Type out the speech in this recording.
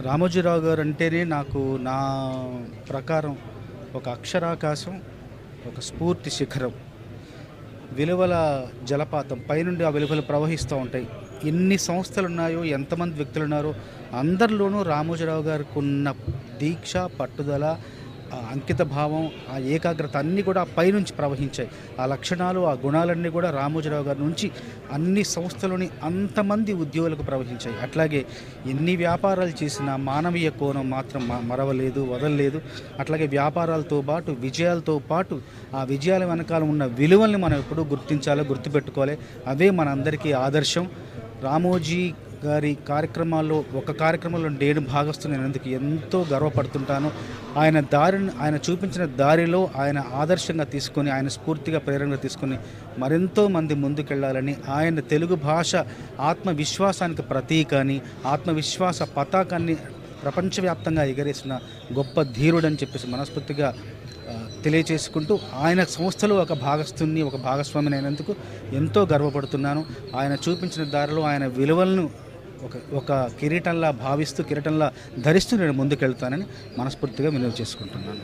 రామోజీరావు గారు అంటేనే నాకు నా ప్రకారం ఒక అక్షరాకాశం, ఒక స్ఫూర్తి శిఖరం, విలువల జలపాతం. పైనుండి ఆ విలువలు ప్రవహిస్తూ ఉంటాయి. ఎన్ని సంస్థలున్నాయో, ఎంతమంది వ్యక్తులున్నారో అందరిలోనూ రామోజీరావు గారికున్న దీక్ష, పట్టుదల, ఆ అంకిత భావం, ఆ ఏకాగ్రత అన్నీ కూడా పైనుంచి ప్రవహించాయి. ఆ లక్షణాలు, ఆ గుణాలన్నీ కూడా రామోజీరావు గారి నుంచి అన్ని సంస్థలోని అంతమంది ఉద్యోగులకు ప్రవహించాయి. అట్లాగే ఎన్ని వ్యాపారాలు చేసినా మానవీయ కోణం మాత్రం మరవలేదు, వదలలేదు. అట్లాగే వ్యాపారాలతో పాటు, విజయాలతో పాటు ఆ విజయాల వెనకాల ఉన్న విలువల్ని మనం ఎప్పుడూ గుర్తించాలి, గుర్తుపెట్టుకోవాలి. అవే మనందరికీ ఆదర్శం. రామోజీ గారి కార్యక్రమాల్లో ఒక కార్యక్రమంలో నేను భాగస్తున్నందుకు ఎంతో గర్వపడుతుంటాను. ఆయన చూపించిన దారిలో ఆయన ఆదర్శంగా తీసుకొని, ఆయన స్ఫూర్తిగా ప్రేరణగా తీసుకొని మరెంతో మంది ముందుకెళ్ళాలని, ఆయన తెలుగు భాష ఆత్మవిశ్వాసానికి ప్రతీక అని, ఆత్మవిశ్వాస పతాకాన్ని ప్రపంచవ్యాప్తంగా ఎగరేసిన గొప్ప ధీరుడని చెప్పేసి మనస్ఫూర్తిగా తెలియచేసుకుంటూ, ఆయన సంస్థలో ఒక భాగస్తుని, ఒక భాగస్వామిని అయినందుకు ఎంతో గర్వపడుతున్నాను. ఆయన చూపించిన దారిలో ఆయన విలువలను ఒక కిరీటంలా భావిస్తూ, కిరీటంలా ధరిస్తూ నేను ముందుకెళ్తానని మనస్ఫూర్తిగా వినవి చేసుకుంటున్నాను.